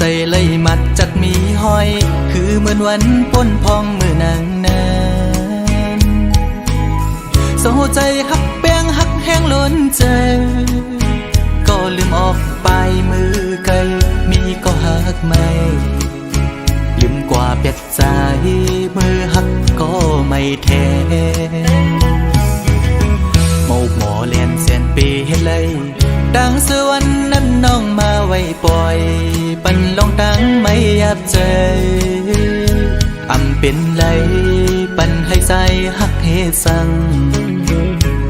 ใจเลยมัดจักมีห้อยคือเหมือนวันป้นพองมือนางนั้นเศร้าใจหักแป้งหักแห้งล้นใจก็ลืมออกไปมือไกลมีก็หักไม่ลืมกว่าเปียดใจมือหักก็ไม่แทนโมกหมอเลียนเสียนปีเฮ็ดเลยดังสวรรค์นั้นน้องมาไว้ปล่อยปันลองดังไม่ยับใจอำเป็นไรปันให้ใจหักเฮสัง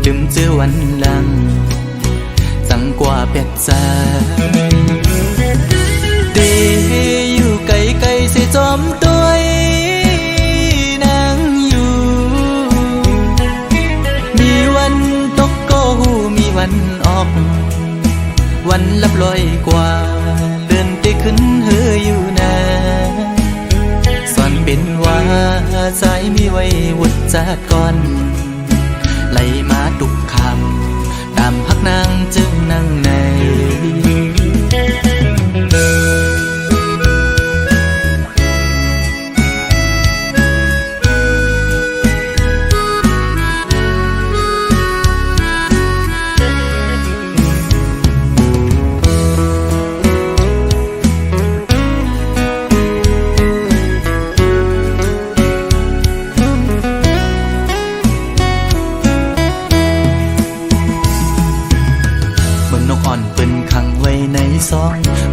ลืมเจอวันหลังสังกว่าเปียดใจดีอยู่ไกลๆสิจอมตัวนางอยู่มีวันตกก็หูมีวันออกวันลับลอยกว่าเลื่อนไปขึ้นเฮออยู่นะสอนเป็นว่าใจมีไว้วุดจากก่อนไหลมาทุกคำตามพักนางจึงนั่งใน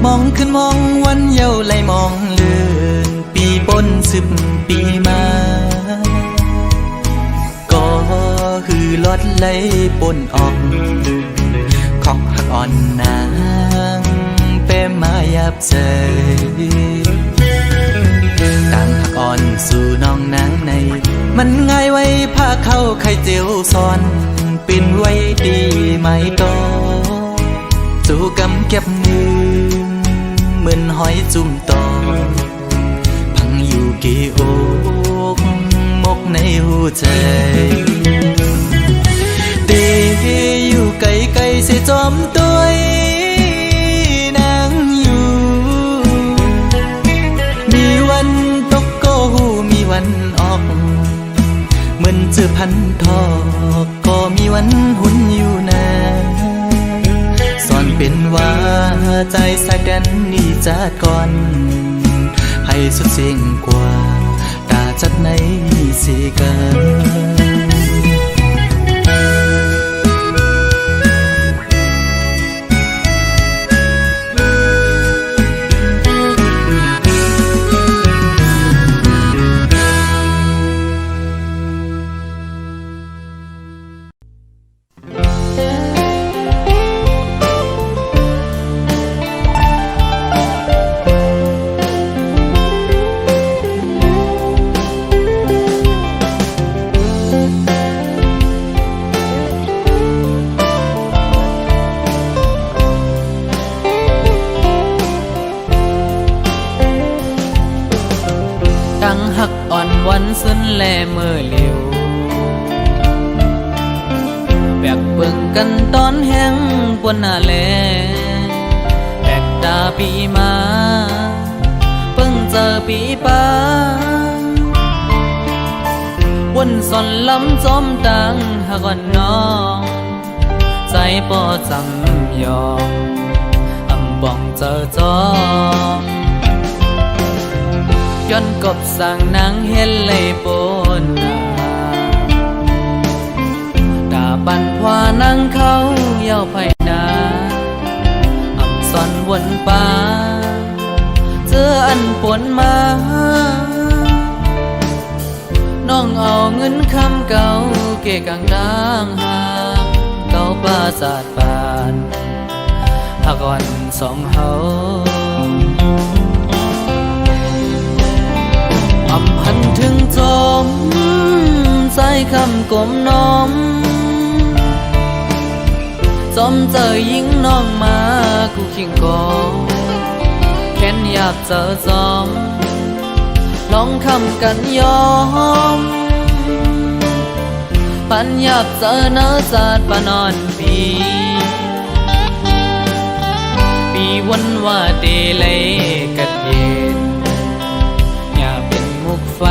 มองขึ้นมองวันเยาว์ไหลมองเลื่อนปีปน10 ปีมาก็คือลดไหลปนออกของหักอ่อนนางเป้มายับใจต่างหักอ่อนสู่น้องนางในมันง่ายไว้ผ้าเข้าไข่เจียวซ้อนเป็นไว้ดีไหมต่อสู่กำเก็บมือเหมือนหอยจุ่มต่อพังอยู่กี่อกมกในหัวใจดีอยู่ไกลๆเสียจอมตัวนางอยู่มีวันตกก็หูมีวันออกเหมือนเจอพันทอกก็มีวันหุ่นอยู่นะสอนเป็นว่าใจสายแดนนี่จัดก่อนให้สุดเสียงกว่าตาจัดในสีกันตั้งหักอ่อนวันซึนแลเมื่อเลียวแบกเบิ่งกันตอนแห้งปนหน้าแลแบกตาปีมาเพิ่งเจอปีป้าวนสอนลำจอมตังหักอ่อนน้องใจป่อจำยอมอำบ้องเจอจอมย้อนกบสั่งนางเห็นเลยปนตาบันพวานางเขาเย้าไผ่นาอำซ่อนวนป่าเจออันปนมาน้องเอาเงินคำเก่าเกะกังกลางหางเก่าปราสาทปานหากอ่อนสองเฮาอำพันถึงจม คำกลมน้อมจอมเจอยิงน้องมากูขิงกอแค้นอยากเจอจอมลองคำกันยอมปัญญาเจอเนื้อจาดปานอนปีวันว่าเดเลยกัดเย็นอย่าเป็นมุกไฟ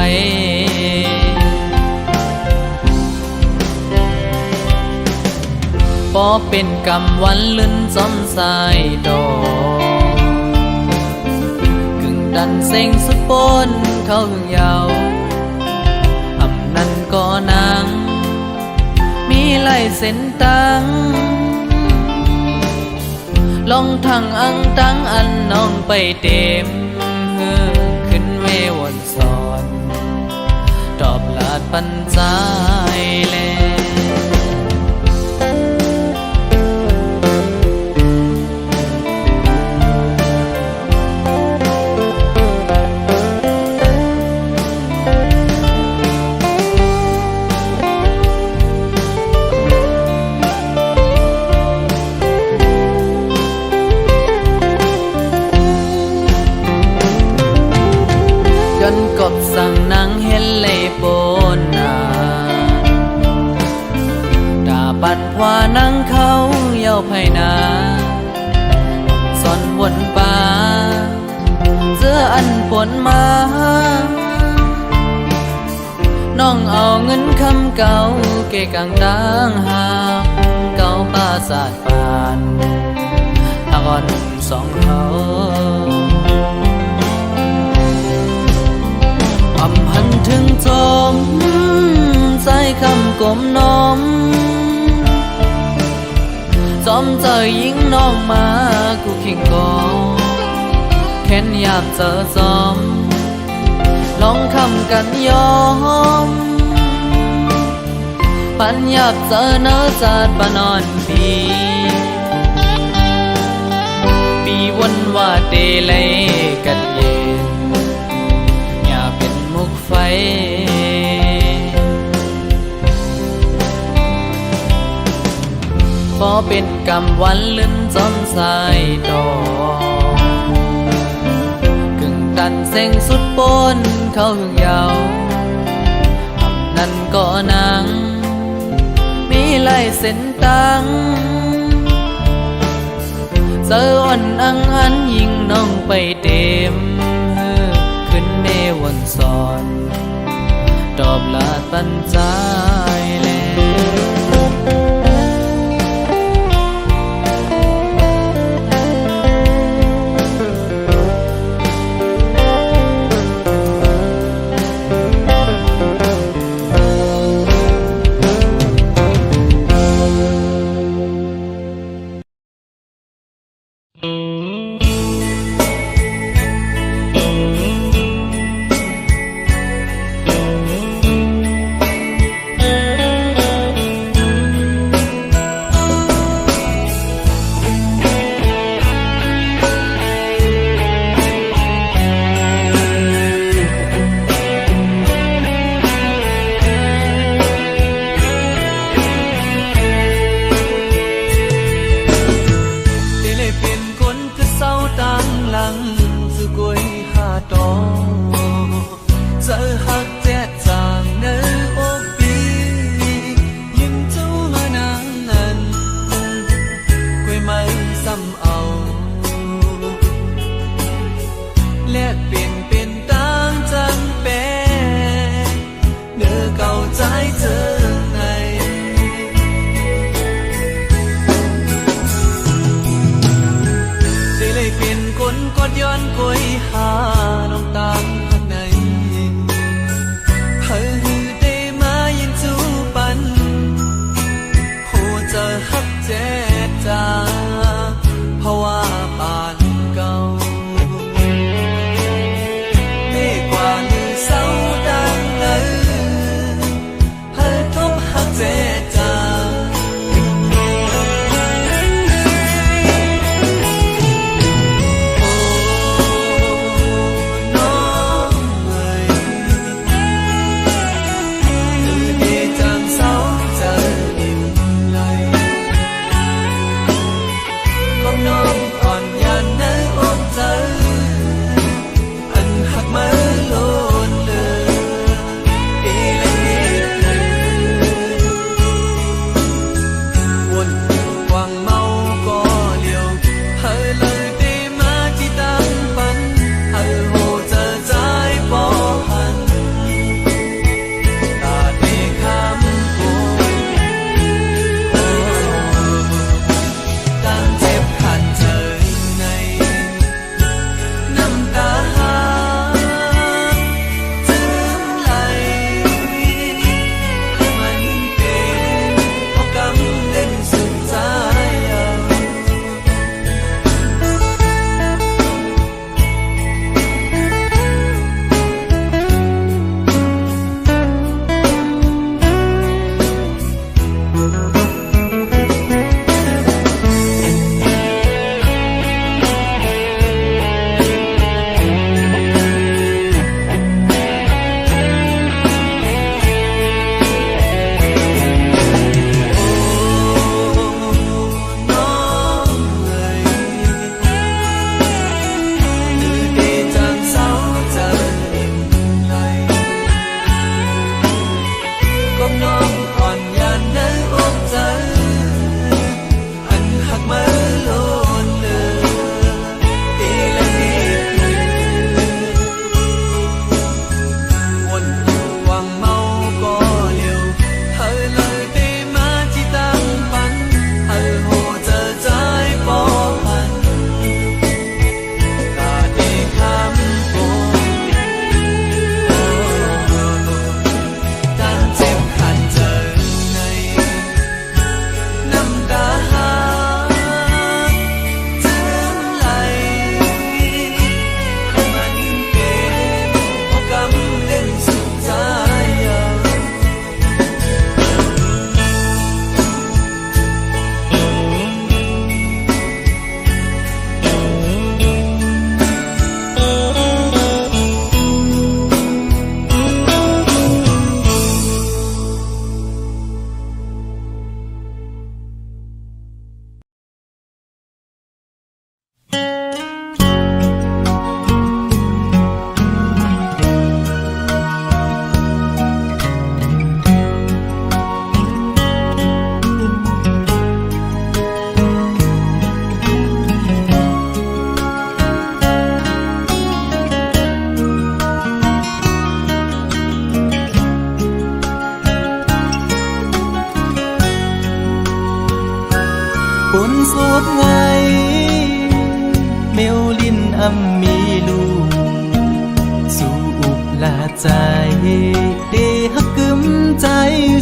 พอเป็นกำวันลื่นจอมสายดอกกึ่งดันเซ็งสุดปนเข้าถึงยาวอำนั้นก็นางมีลายเส้นตังลองทางอังตังอันน้องไปเต็มขึ้นเววนสอนตอบลาดปันใจแลย้อนกบสั่งนางเห็นเลยโปนนาดาปัดว่านางเขาเย้าไพนาซ่อนวนป่าเสื้ออันปนมาน้องเอาเงินคำเก่าเกกังดังหากเก่าป่าสาดปานตะกอนสองเขาอำหันถึงจมใจคำกลมน้อมจอมเจอยิงน้องมากูขิงกอแค้นอยากเจอจอมลองคำกันยอมปัญญาเจอเนื้อจาดปานอนปีวันว่าเดเลยกัดเย็นอย่าเป็นมุกไฟพอเป็นกำวันลื่นจอมสายดอกกึ่งดันเซ็งสุดปนเข้าถึงยาวอำนั้นก็นางมีลายเส้นตังเจออ่อนอังอันยิงน้องไปเต็มขึ้นเนวันสอนตอบลาดปันใจแล้วย้อนกวยหาน้องตางข้างในเพิ่งได้มายังจูปันหัวใจฮักเจจาเพราะว่าปานเก่าไม่กว่าลือเศร้าดังเพิ่งทบฮักเจจาโ ปนโสดไงเมลลินอำมีลูกสู่อุกลาใจเดฮักกึมใจ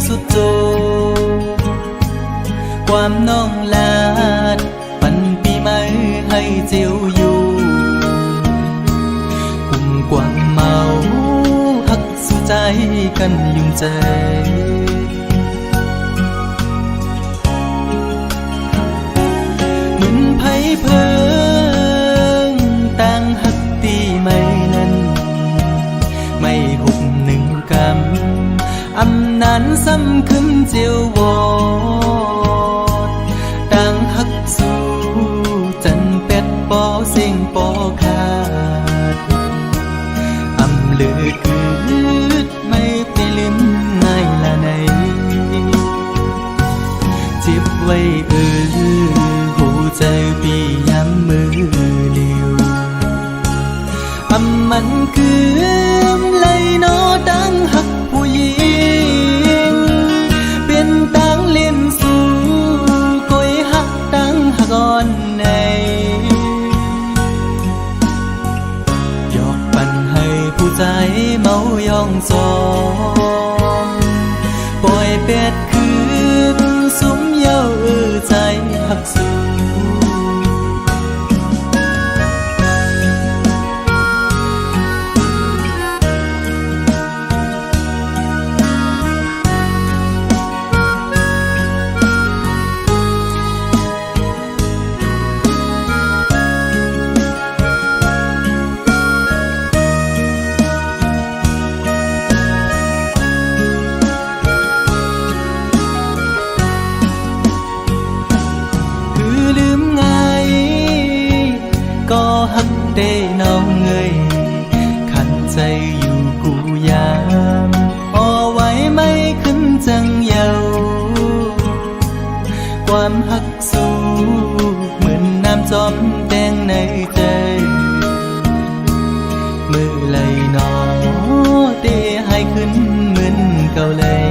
สุดโจความน้องลาดปันปีใหม่ให้เจียวอยู่กุ่มกวางเมาฮักสู่ใจกันยุ่งใจเหมือนไผ่เพิงต่างฮักตีไม่นั้นไม่หุบหนึ่งกำอำนานซ้ำขึ้นเจียววอดต่างฮักสู่จันเป็ดปอเสียงปอขาดอำเลือกืดไม่ไปลืมง่ายละในเจ็บไว้หัวใจพี่ย้ำมือเดียวอำมันคือเลยนอดังหักผู้หญิงเป็นตังเล่นสู่ก้อยหักตังหักอ่อนในยอกปันให้ผู้ใจเมายองจองปล่อยเป็ดคืนสุมเย้าใจหักสู่ฮักได้น้องเงยขันใจอยู่กูยามอ่อไว้ไม่ขึ้นจังเยาความฮักสู้เหมือนน้ำจอมแดงในใจมือไหลนอเตะให้ขึ้นเหมือนเก่าเลย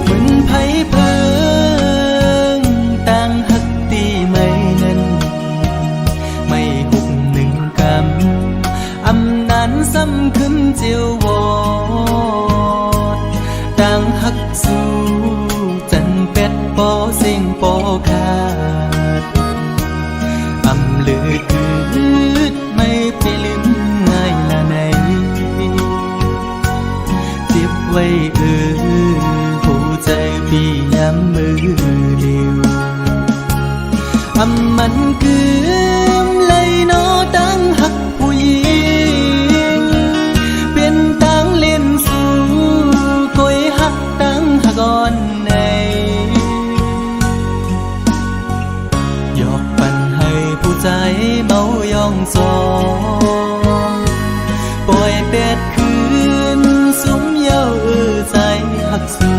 เหมือนไผ่เพิงต่างฮักตีไม่นั้นไม่หุบหนึ่งกำอำนานซ้ำขึ้นเจียววอดต่างฮักสู่จันเป็ดปอเสียงปอขาดอำเลือกืดไม่ไปลืมง่ายละในเจ็บไว้หัวใจพี่ย้ำมือเดียวอำมันคือเลยนอดังหักผู้หญิงเป็นตังเล่นสู่ก้อยหักตังหักอ่อนในยอกปันให้ผู้ใจเมายองจองปล่อยเป็ดคืนสุมเย้าใจหักสู่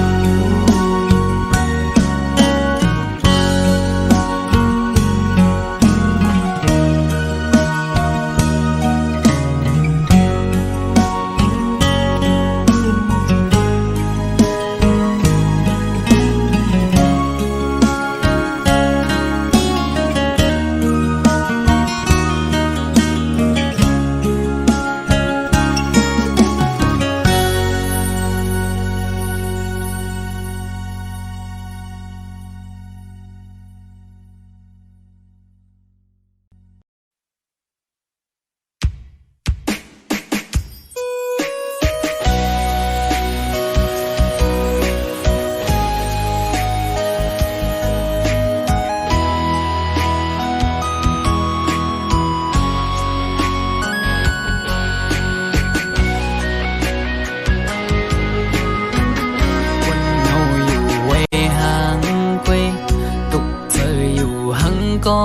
ก็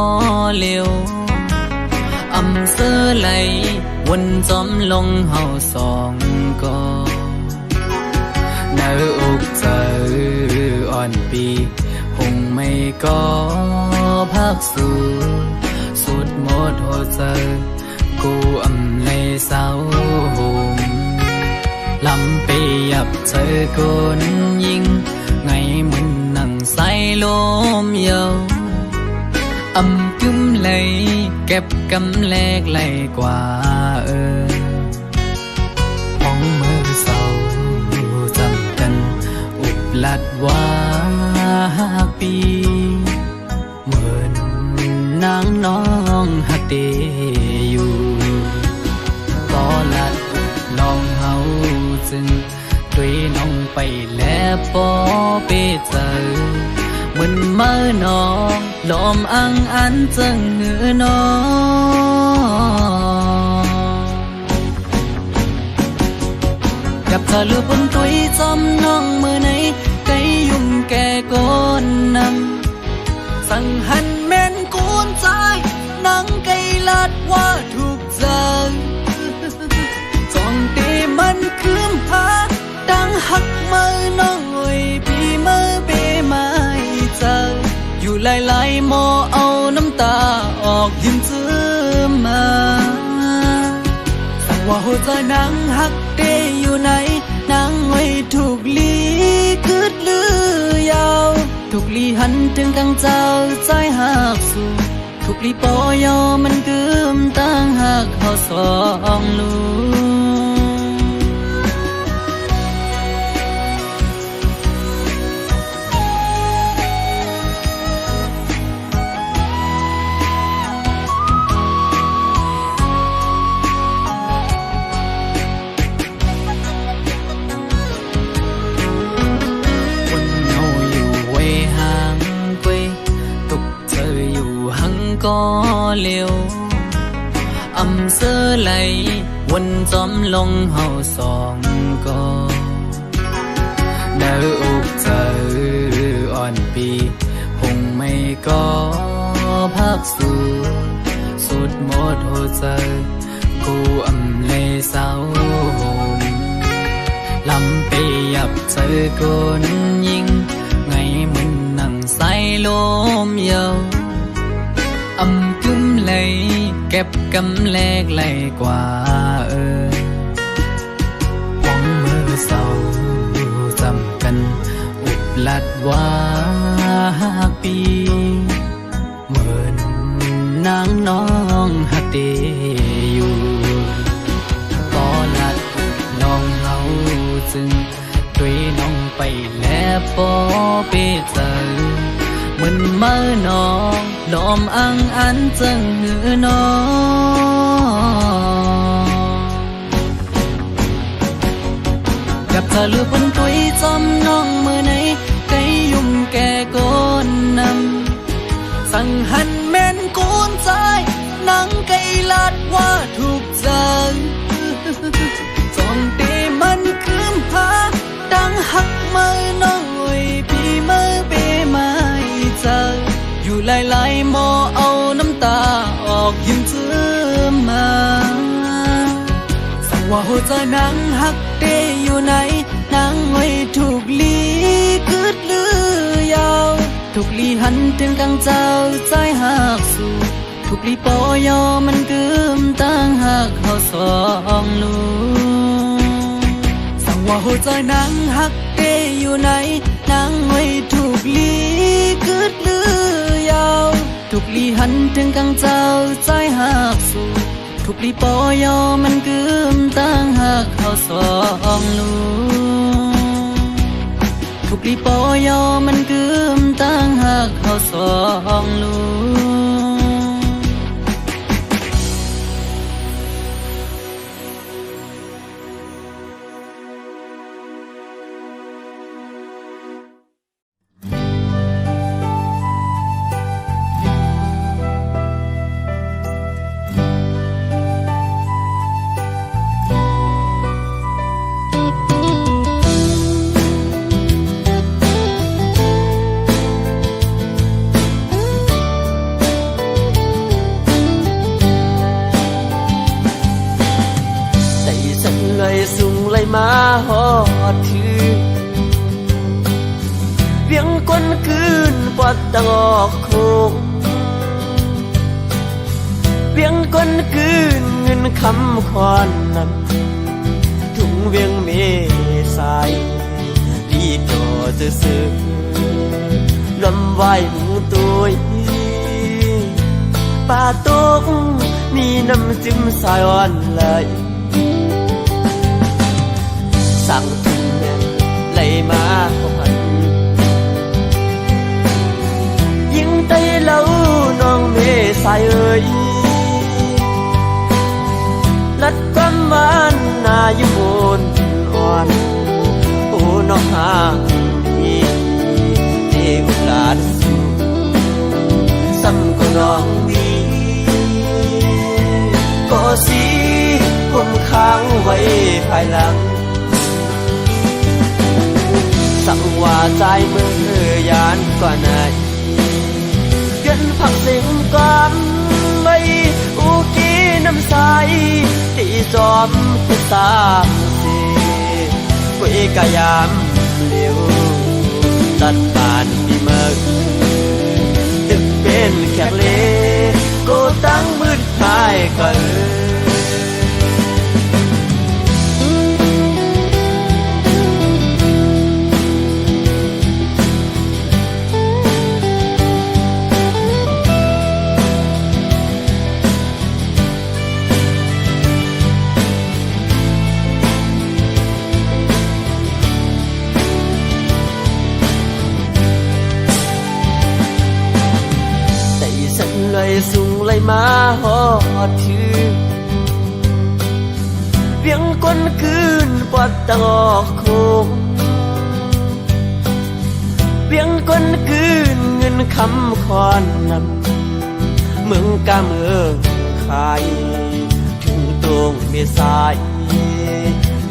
เร็วอำเสอไหลวนจอมลงเฮาสองก็หน้าอกเจออ่อนปีหงไม่ก็พักสู่สุดหมดหัวใจกูอำเลยเศร้าหม ลำไปยับเธอคนยิงไงมันนั่งใส่ลมเยาอำกึมเลยเก็บกำแลกไหลกว่าห้องมือเศร้าจำกันอุบลัดว่าปีเหมือนนางน้องหักเดอยู่ก็ลัดลองเฮาจึงด้วยน้องไปแล้วปอเปเจอเหมือนเมื่อน้องลมอังอันจึงเหือน้องกับเธอลือบนตุยจำน้องเมื่อไหนไกยุ่งแก่ก้นนำสั่งหันแม่นกูนใจนังไกลัดว่าถูกใจจองตีมันคืมหาดังหักมือน้องเอ้ยพี่มือเบมาเจออยู่หลายๆโมเอาน้ำตาออกยิ้มซื้อมาสั่งว่าหัวใจนางหักเดอยู่ไหนนางไว้ถูกลีคืดลือยาวถูกลีหันถึงกังเจ้าใจหักสู่ถูกลีปอยอมันกึมตั้งหักเขาสองลูก็เลี้ยวอำเสื้อไหลวนจอมลงเฮาสองก็เนื้ออกเธออ่อนปีคงไม่ก็พักสู่สุดหมดหัวใจกูอำเลยเศร้าลำไปยับเธอคนยิงไงมันนั่งใส่ลมเยาอำกึมเลยเก็บกำแลกไหลกว่าห้องมือเศร้าจำกันอุบลัดว่าปีเหมือนนางน้องหักเดอยู่ก็ลัดน้องเฮาจึงด้วยน้องไปแล้วปอเปเจอเหมือนเมื่อน้องลมอังอันจึงเหือน้องกับเธอลือบนตุยจำน้องเมื่อไหนไกยุ่งแก่ก้นนำสั่งหันแม่นกูนใจนังไกลัดว่าถูกใจจองตีมันคืมหาดังหักมือน้องเอ้ยพี่มือเบมาเจออยู่หลายๆโมเอาน้ำตาออกยิ้มซื้อมาสั่งว่าหัวใจนางหักเดอยู่ไหนนางไว้ถูกลีคืดลือยาวถูกลีหันถึงกังเจ้าใจหักสู่ถูกลีปอยอมันกึมตั้งหักเขาสองลูสั่งว่าหัวใจนางหักเดอยู่ไหนนางไว้ถูกลีคืดลือยาวถูกลีหันถึงกังเจ้าใจหักสู่ถูกลีปอยอมันกึมตั้งหักเขาสองลูถูกลีปอยอมันกึมตั้งหักเขาสองลู มาหอดถือเวียงก้นคืนปอดตะงอกโคงเวียงก้นคืนเงินคำคอนนำถุง เวียงเมสายดีก็จะซื้อลำไว้หมูตัวป่าตกมีน้ำจิ้มสายอ่อนไหลสั่งถึงแม่ไหลมาพันยิ่งไต้เล่าน้องเมสายเอ่ยลัดความมันนาอยู่บนอ่อนโอ้น้องหาดีเทวลาดสูซ้ำก็น้องดีก็สิผมค้างไว้ภายหลังสั่งว่าใจมือยานกว่าไหนเกินพักสิ่งก่อนไม่อุกีน้ำใสตีจอมพิสามสีกุยกายามเลี้ยวตัดบานที่เมื่อดึกเป็นแขกเลก็ตั้งมืดหายกัน เลยสูงเลยมาหอดถือเวียงก้นคืนปอดตะงอกโคงเวียงก้นคืนเงินคำคอนนำเมืองกาเมืองขายถึงตรงเมษาย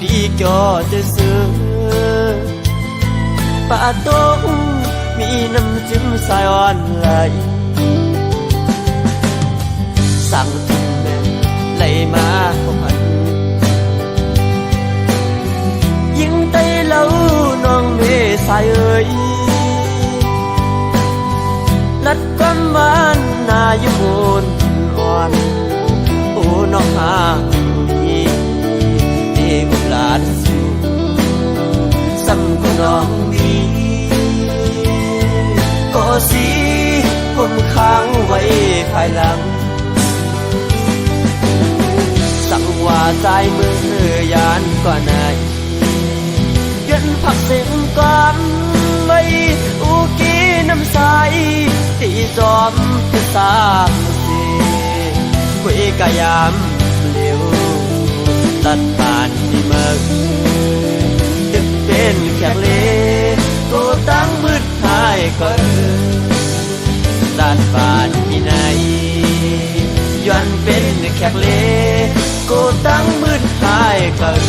ดีก็จะซื้อป่าตงมีน้ำจิ้มสายอ่อนไหลสั่งถึงแม่ไหลมาพันยิ่งไต้เล่าน้องเมสายเอ่ยลัดความมันนาอยู่บนอ่อนโอ้น้องหาดีเทวลาดสูซ้ำก็น้องดีก็สิผมค้างไว้ภายหลังสั่งว่าใจมือยานกว่าไหนเกินพักเสียงก่อนไม่อุกีน้ำใสตีจอมพิสามสีคุยกายามเลี้ยวตัดผ่านที่เมื่อดึกเป็นแขกเลก็ตั้งมืดหายก่อนตัดผ่านที่ไหนย้อนเป็นแขกเลก็ตั้งมืดหายก่อน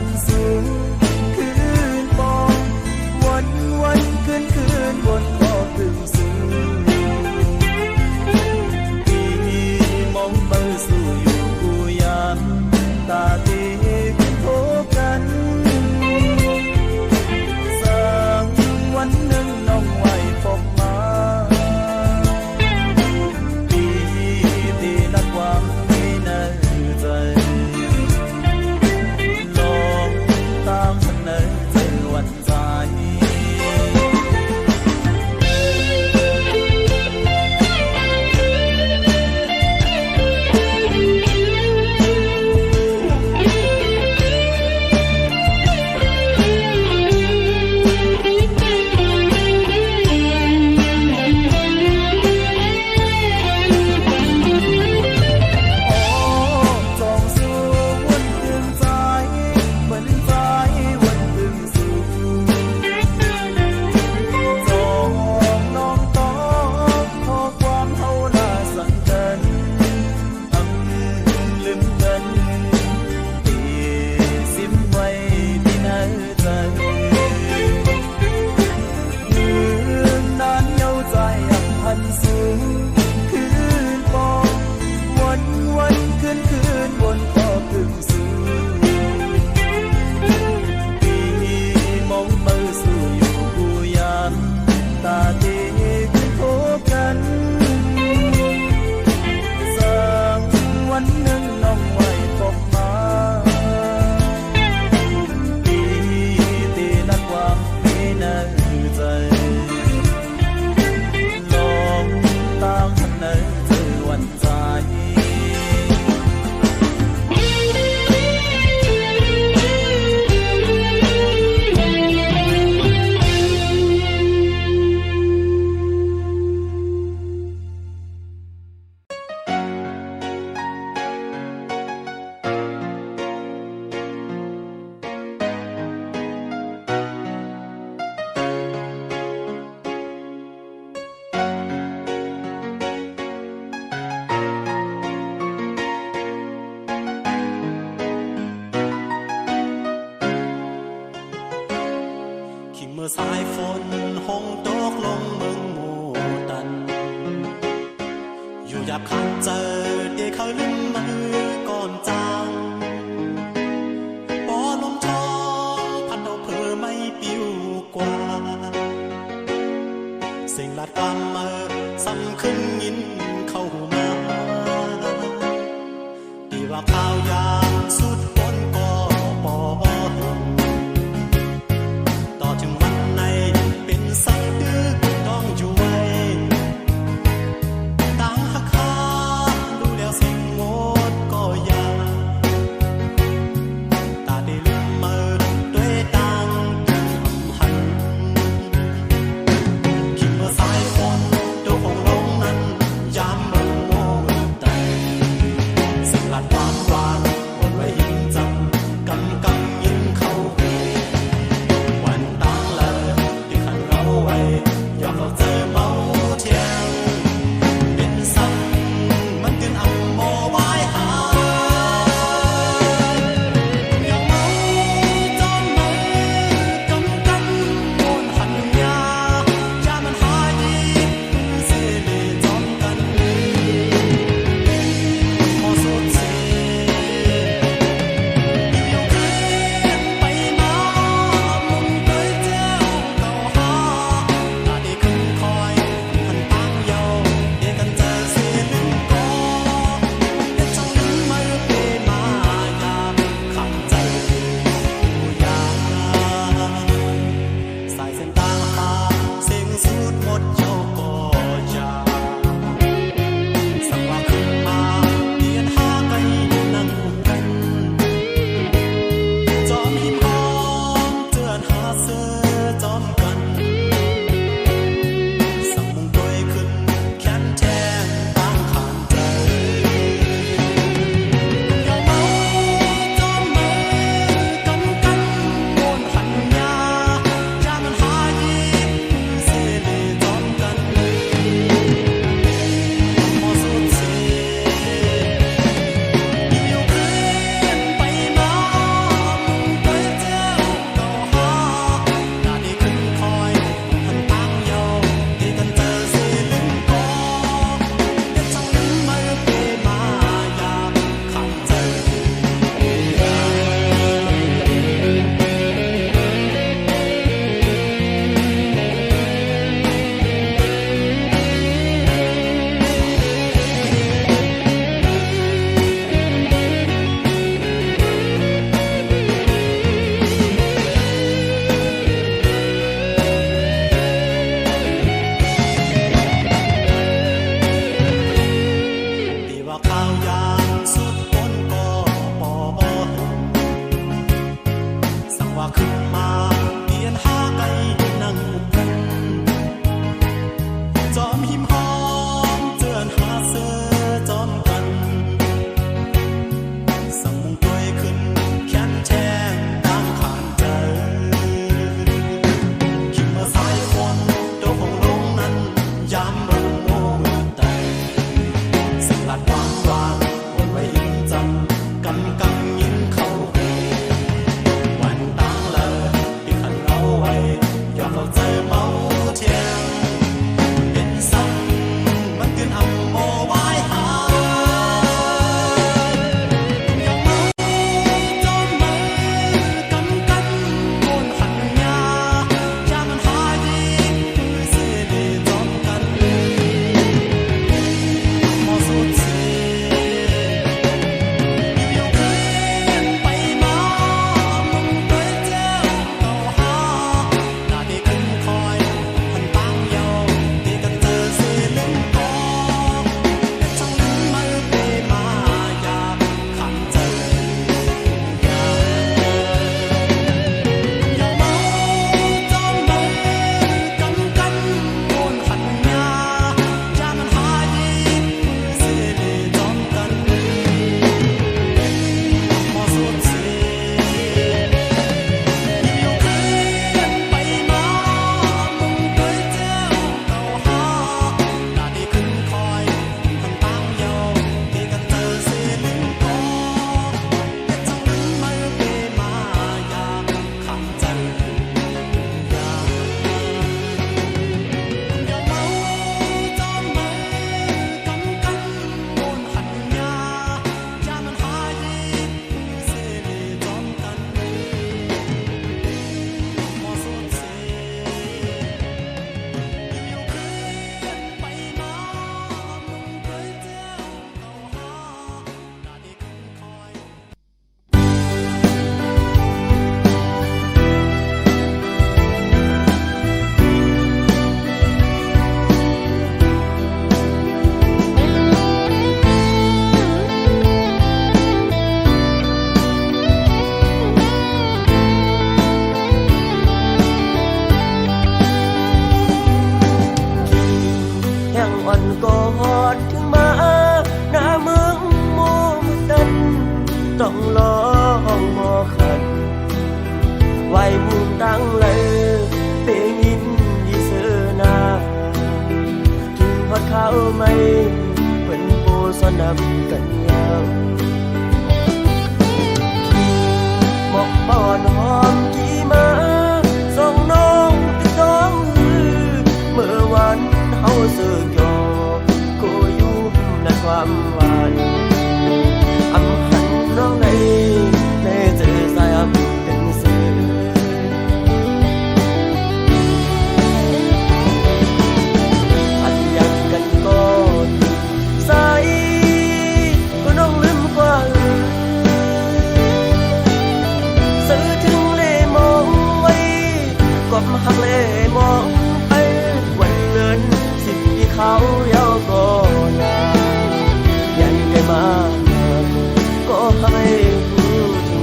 นสูงคืนปองวันคืนบนขอบถึงสูงที่มองไปสู่อยู่กูยามตาตีพบกันสักวันหนึ่งน้องไหวพบมาที่นักวางไม่แน่ใจลองตามเสนอใจวันใจเมื่อสายฝนหงตกลงเมืองหมู่ตันอยู่หยาบคันเจอเดี๋ยวเขาลืมมือก่อนจางปอลมทองพัดเอาเพอไม่ปิวกว่าสิ่งลัดความเมื่อซ้ำขึ้นยินเข้ามาดีว่าข้าวยางสุดปนก็ปอถึงวันในเป็นสักดื้อต้องอยู่ไว้ตั้งหักขาดูแล้วเสียงโง่ ว่าขึ้นมาเพียนหาไก่นั่งมุมกันจอมหิมหอมเจือนหาเสือจอมกันสังมุงตัวขึ้นแขนแช่งตั้งขานเจอขิมมาสายฝนโดของลงนั้นยามรุ่งโมแต่สิ่งหลัดวางวางวนไว้ยิงจำกันกันยิงเข้าวันตั้งเลยที่ขันเอาไว้ยอมเราใจเมาเทียงเป็นซ้ำมันเกินอัมโมไว้หายังเมาจนเมากันกันโอนหันยาอย่ามันหายดีคือเสียดีจอมกันมอสุดเสียอยู่คืนไปมามึงเปิดเจ้าเก่าหาหน้าที่ขึ้นคอยมันตั้งยาวที่กันเจอเสียลืมก่อจังมาไปมาอยากขังใจอย่าเมาจอมเมากันกันโอนหันยาอย่ามันหายดีเสียดีจอมกันมอสุดเสียอยู่คืนไปมามึงเปิดเจ้าเก่าหาหน้าที่ขึ้นคอยมันตั้งยาวที่กันเจอเสียลืมก่อจังมาไปมาอยากขังใจอย่าเมาจอมเมากันกันโอนหันยาอย่ามันหายดีเสียดีจอมกันมอสุดเสียอยู่คืนไปมามึงเปิดเจ้าเก่าหาหน้าที่ขึ้นคอย ยังอ่อนกอดถึงมาหน้าเมืองโมดันต้องลองมอขันไว้มุมตั้งเลยเปียงยินดีเสือนาถึงพอดข้าวไม่เป็นโบสนับกันยาวหมอกปอนหอมกี่มาส่งน้องติดน้องเมื่อวันเฮาเสือกยอก็อยู่ในความหวานอำหันน้องในเจอสายอับเป็นเสืออันอยากกันก็ใส่ก็น้องลืมกว่าซื้อถึงเล่มองไว้กบหักเล่มองไปวันเงินสิบที่เขาเยาก็ยายันไงมาก็ให้พูดถึง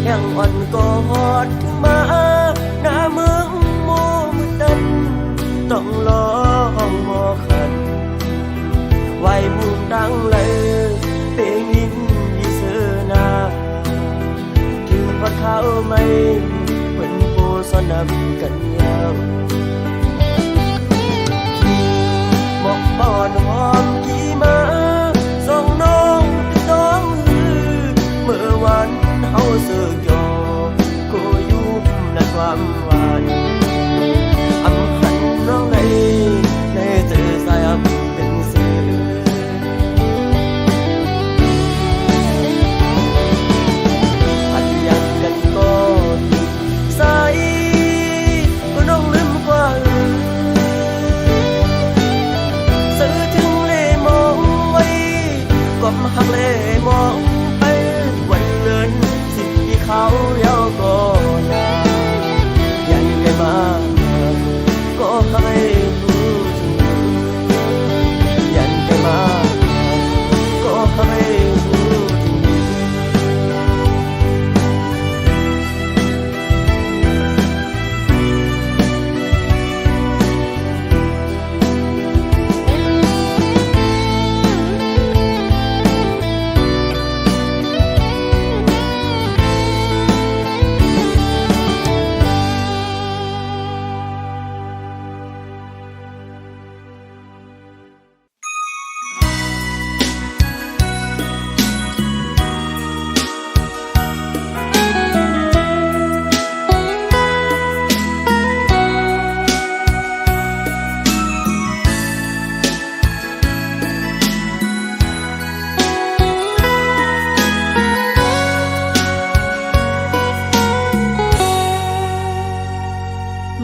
ยังอ่อนกอดถึงมาหน้าเมืองโมมืดดันต้องลองมอขันไว้มุมดังเลยเปียงยินดีเสือนาถึงพอดข้าวไม่เป็นโบสนับกันยาวหมอกปอนหอมกี่มาส่งน้องติดน้องเมื่อวันเฮาเสือกยอก็อยู่ในความหวานอำหันน้องในเจอสายอับเป็นเสืออันอยากกันก็ใส่ก็น้องลืมกว่า ไม่รู้ถึงยันจะมาก็ไม่รู้ถึง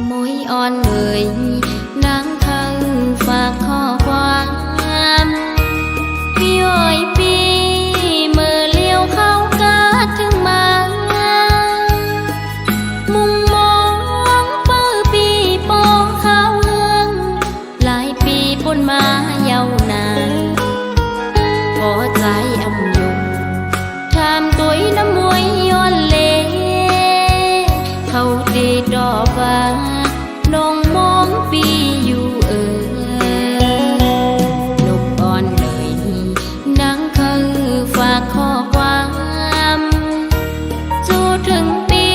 มวยอ่อนเอ่ยนางคังฝากข้อความพี่อ้อยปีเมื่อเลี้ยวเข้ากาดถึงมามุมมองเปิดปีโปข้าวเฮืองหลายปีปนมาเยาวนานพอใจอำยุงทำตัวน้ำมวยย้อนเลเขาดีดอกฟ้าน้องมองปีอยู่นกอ่อนเลยนางคือฝากข้อความจูถึงปี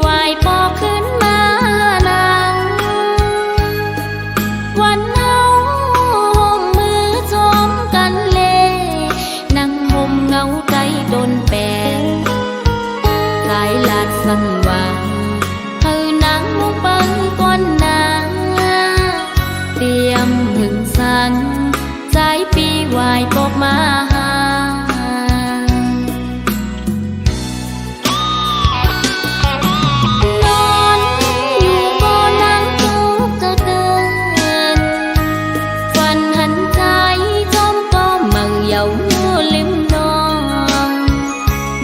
วายปอขึ้นมานางวันเฮาห่มมือจมกันเลนั่งห่มเงาใจโดนแปลงกายลาดสังวาเตรียมหึงสันใจปีวายปกมาหานอนอยู่บ่นั่งทุกจะเดินฝันหันใจจมก็มังเยาลิมนอง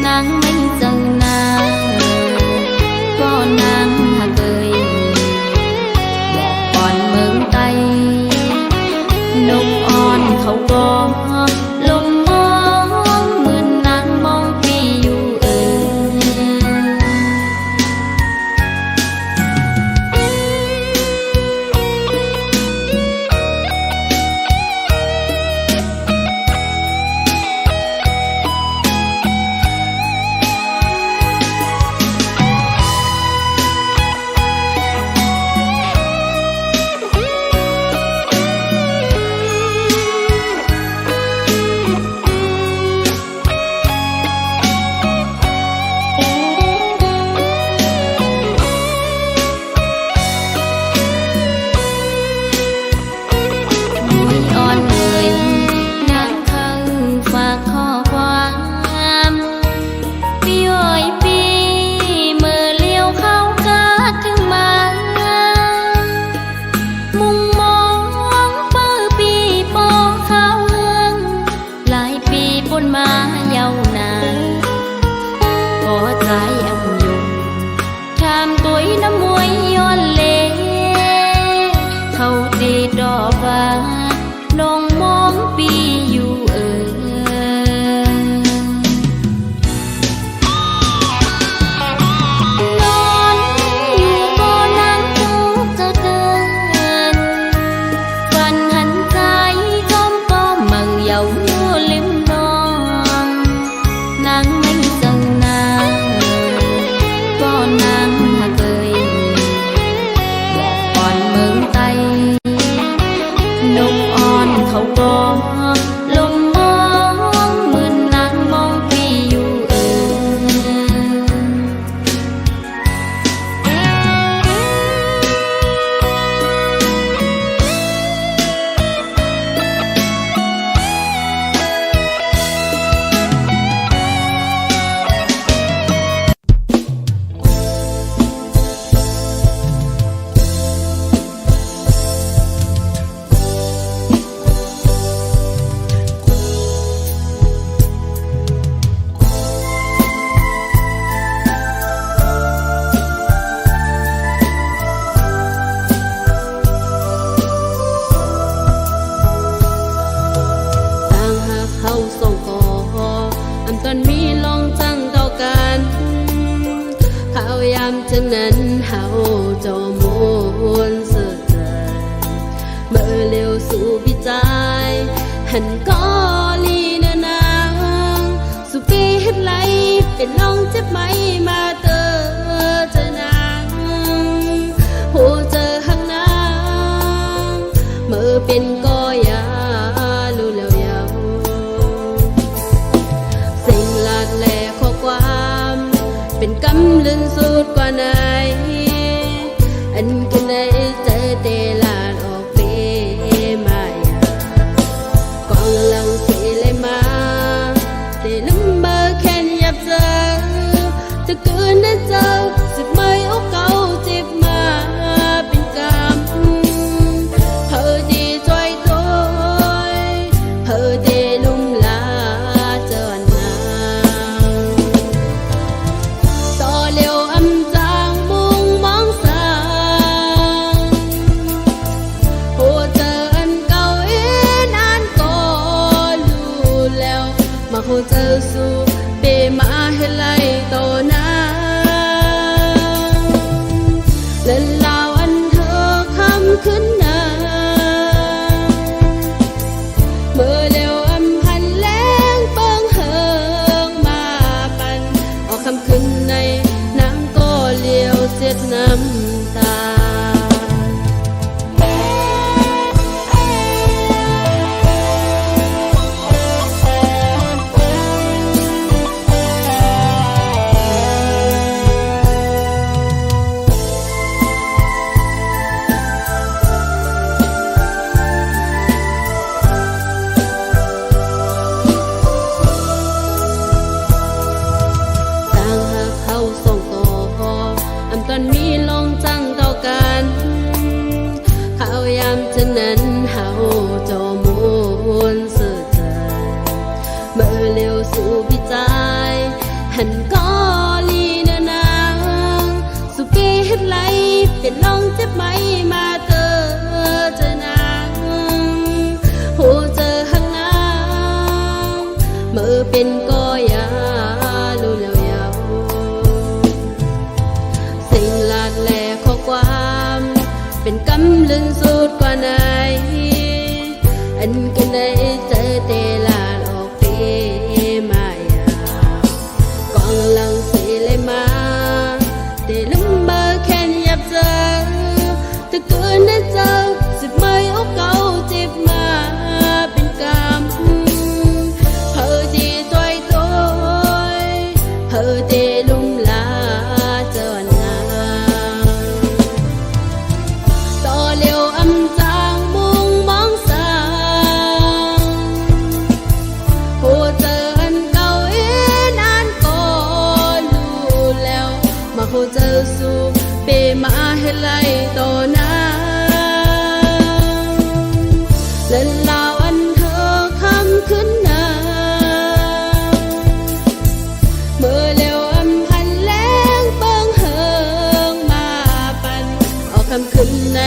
นางไม่เจอนางก็นางหักเอ่ยนกอ่อนเขาก็ลงมองเหมือนนางมองปีอยู่มาเยาวนานพอใจอำยุงทำตัวน้ำมวยย้อนเลเขาดีดอกว่าน้องมองปีอยู่นอนอยู่บ่นั่งทุกจะเดินฝันหันใจจมก็มังเยาลิมนางไม่เจอนางก็นางหักเอ่ยบอกก่อนเมืองไตนก เร็วสู่พิจายหันก็ลีเนนางสุปีเฮ็ดไหลเป็นน้องเจ็บไหมมาเตอเจอนางโหเจอหังนางเมื่อเป็นก็ยาลูแล้วยาวสิ่งหลากแหล่ข้อความเป็นกำลึงสุดกว่าไหนอันกันได้เจอเตลาดออกเปมายากองลังเสเลยมาเตลืมเบอร์แค่ยับเจอจะเกินนั้นเจอสึกไม่เอาเก่าเจ็บมาเป็นกรรมเธอดีจอยตัวเธอเดลุ่มลาเจอนางต่อเร็วอำจางมุงมองสางโหเจออันเก่านานก็รู้แล้วมาโหเจอสู่เปมาให้ไล่ต่อหน้าเล่นลาวอันเธอคำขึ้นหน้าเมื่อเร็วอำพันแรงเปิงเฮิงมาปันออกคำขึ้นในนางก็เลี้ยวเสียดน้ำตาต่างหากเขาส่งต่ออำตอนมีลงจังต่อกันเขายามจะนั้นเฮาจอมูลเสื่อใจเมื่อเร็วสู่พิจายหันก็ลีเนนางสุปีเฮ็ดไหลเป็นลองเจ็บไหมมาเตอเจอนางโหเจอหังนางเมื่อเป็นก็ยาลูแล้วยาวสิ่งหลากแหล่ข้อความเป็นกำลึงสุดกว่าไหนอันกันได้เจอเตลาดออกเปมายากองลังเสเลยมาเตลืมเบอร์แค่ยับเจอถ้าเกินได้เจอสึกไม่เอาเก่าเจ็บมาเป็นกรรมเธอดีจอยตัวเธอเดลุ่มลาเจอนางต่อเร็วอำจางมุงมองสางโหเจออันเก่านานก็รู้แล้วมาโหเจอสู่เปมาให้ไล่ต่อหน้าเล่นลาวอันเธอคำขึ้นหน้าเมื่อเร็วอำพันแรงเปิงเฮิงมาปันออกคำขึ้นใน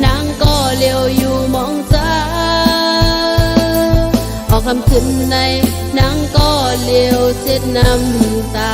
นางก็เร็วอยู่มองจ้าออกคำขึ้นในนางก็เร็วเสียดน้ำตา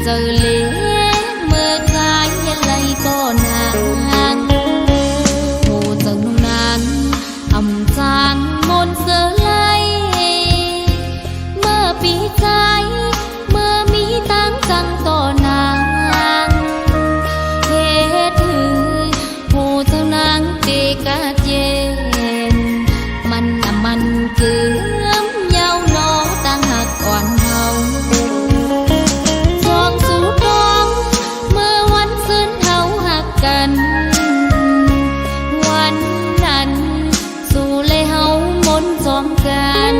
เจอเล่เมื่อกายไหลก็นางโหเจังนางอำจางมนเสือไหลเมื่อปีใจเมื่อมีตั้งจังต่อนางเหตุถือโหเจ้านางเกกาเย็นมันเกือมเยาวนอตั้งหักอ่อนเฮาสองสู่ดองเมื่อวันซึ้นเฮาหักกันวันนั้นสู่เลยเฮามนจอมกัน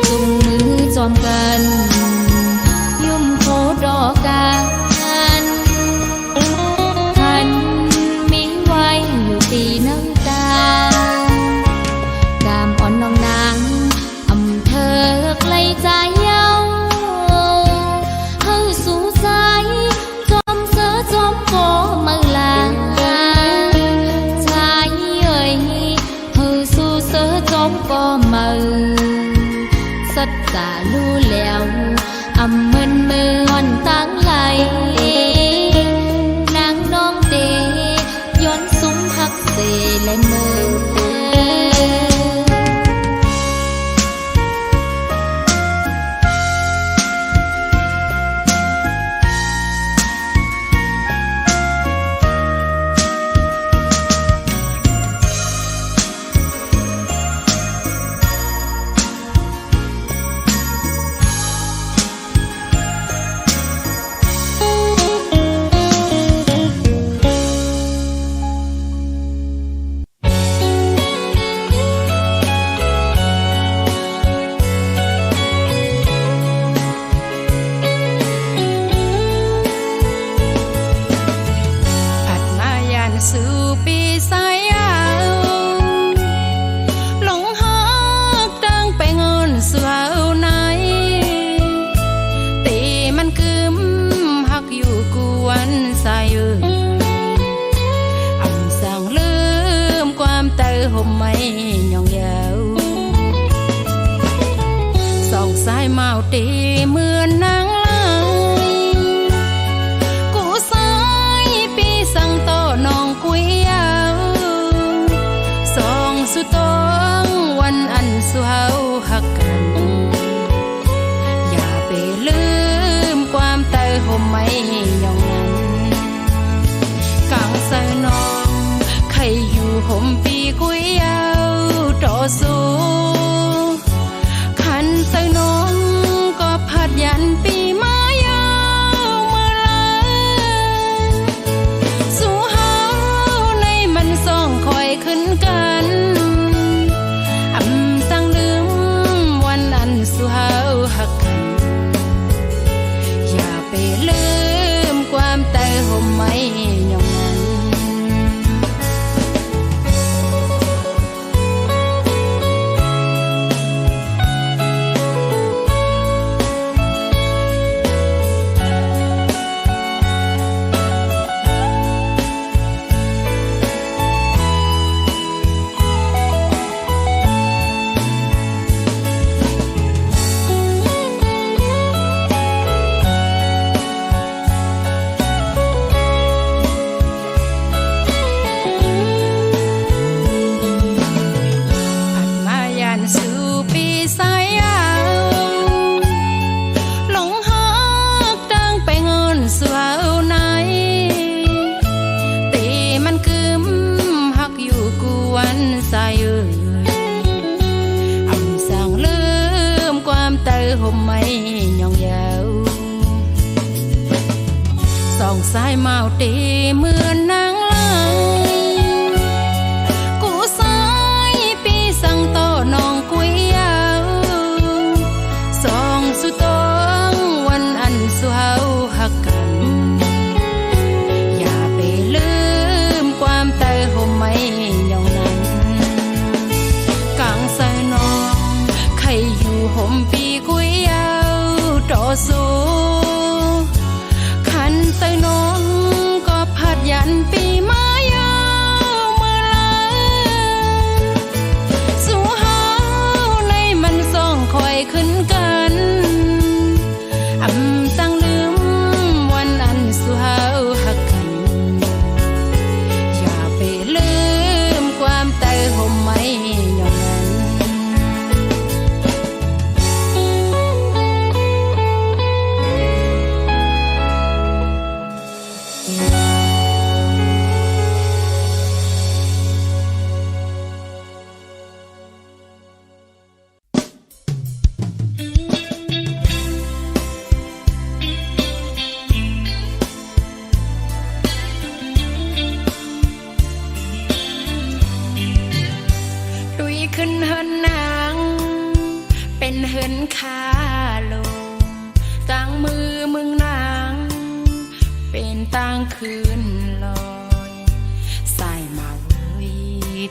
จุงมือจอมกันยุ่มโคดอกกันท่านมีไว้อยู่ตีน้ำตากามอ่อนน้องนางอำเภอไกลใจเยาเฮาสู่ใจจอมเสือจอมโกมือลาใจเอ่ยเฮาสู่เสือจอมโกมือสัจจารู้แล้วอำมึนมืออ่อนตั้งไหลนางน้องเตย้อนซุ้มหักเสและมือสู่ปีสายเอาหลงหักดังไปเงินสาวไหนตีมันกึมหักอยู่กวนสายอำสั่งลืมความเตอห่มไม่ยองยาวสองสายเมาตีเหมือนนางลายกูสายปีสั่งโตน้องกุยเอาสองสุตองวันอันสุเฮาหักกันอย่าไปลืมความเตอห่มไม่ยองนั้นกางใส่น้องใครอยู่ห่มปีกุยเอาต่อสู้ขันใส่น้องก็พัดยันปีมายาวเมื่อไรสู่เฮาในมันส่องคอยขึ้นกันอำสั่งลืมวันอันสู่เฮาหักกันอย่าไปลืมความเตอห่มไม่ยองนั้น ห่มไม่ยองยาวส่องสายเมาตีเหมือนนางลายกูสายปีสั่งโตน้องกุยยาวส่องสุตองวันอันสุเฮาหักกันอย่าไปลืมความเตอห่มไม่ยองนั้นกางใส่น้องใครอยู่ห่มปีกุยยาวต่อสู้ขันเตยน้องก็พัดยันปีมายาวเมื่อไรสู่เฮาในมันส่องคอยขึ้นกันอำสั่งลืม ต่างคืนลอยใส่มาเว้ย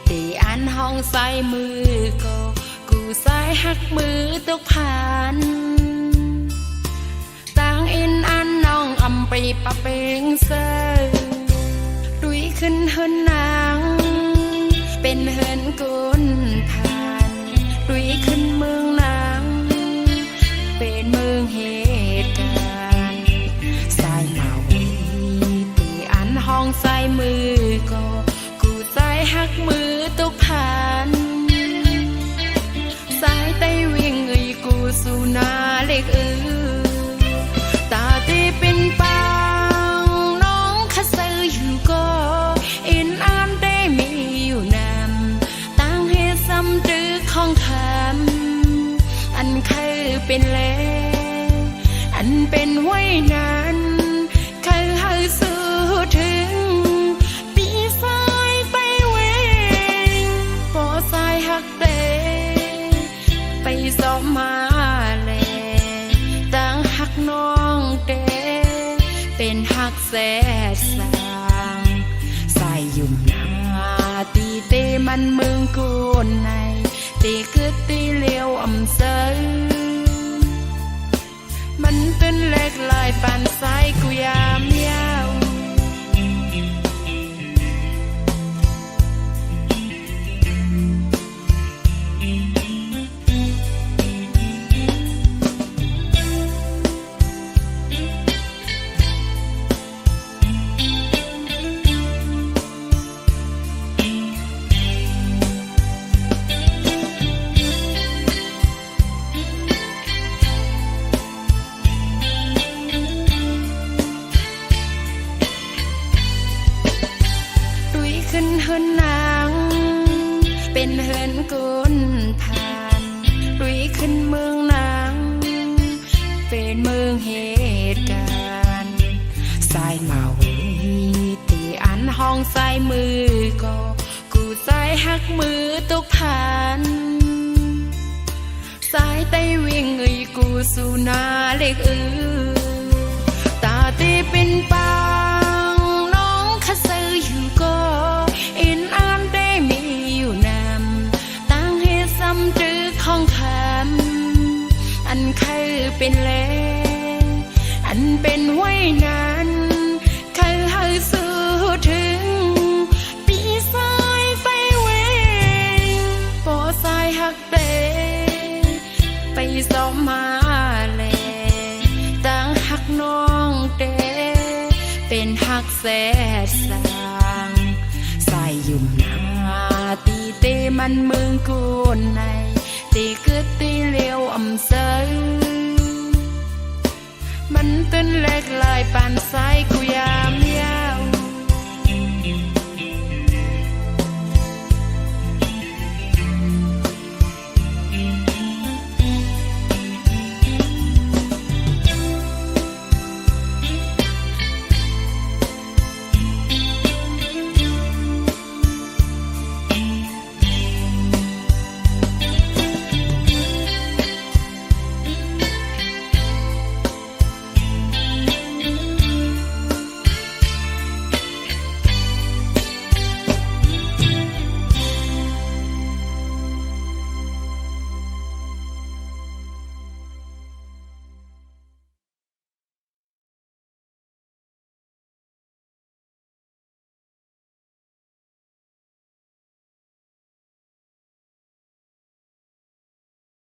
ตีอันห้องใส่มือก็กูใส่หักมือตกผ่านต่างอินอันน้องอำไปปะเปงเซอดุยขึ้นเฮินนางเป็นเฮินกุนผ่านดุยขึ้นเมืองนางเป็นเมืองเหตุการณ์ใส่มาวีตีอันห้องใส่มือก็กูใส่หักมือตกผ่านสายไตวิ่งเอ้ยกูสู่นาเล็กตาตีเป็นปางน้องข้าซื้ออยู่ก็อินอันได้มีอยู่นำตั้งเหตุซ้ำดื้อของคำอันเคยเป็นแลอันเป็นไว้นานเคยให้สู้ถึงปีสายไปเวงพอสายหักเตไปสอบมาแลตั้งหักน้องเตเป็นหักแสดสางใส่ยุ่มหน้าตีเตมันเมืองกูในตีคือตีเลี้ยวอำเซอมันเป็นเล็กลายปานสายกูยามยาวขึ้นเฮินนางเป็นเฮินกุนผ่านดุยขึ้นเมืองนางเป็นเมืองเหตุการณ์สายมาวีตีอันห้องใส่มือก็กูใส่หักมือตกผ่านสายไตวิ่งเอ้ยกูสู่นาเล็กตาตีเป็นปางน้องข้าซื้ออยู่ก็อินอันได้มีอยู่นำตั้งเหตุซ้ำดื้อของคำอันเคยเป็นแลอันเป็นไว้นานเคยให้สู้ถึงปีสายไปเวงพอสายหักเตไปสอบมาแลตั้งหักน้องเตเป็นหักแสดสางใส่ยุ่มหน้าตีเตมันเมืองกูในตีคือตีเลี้ยวอำเซอมันตื่นเล็กลายปานสายกูยาม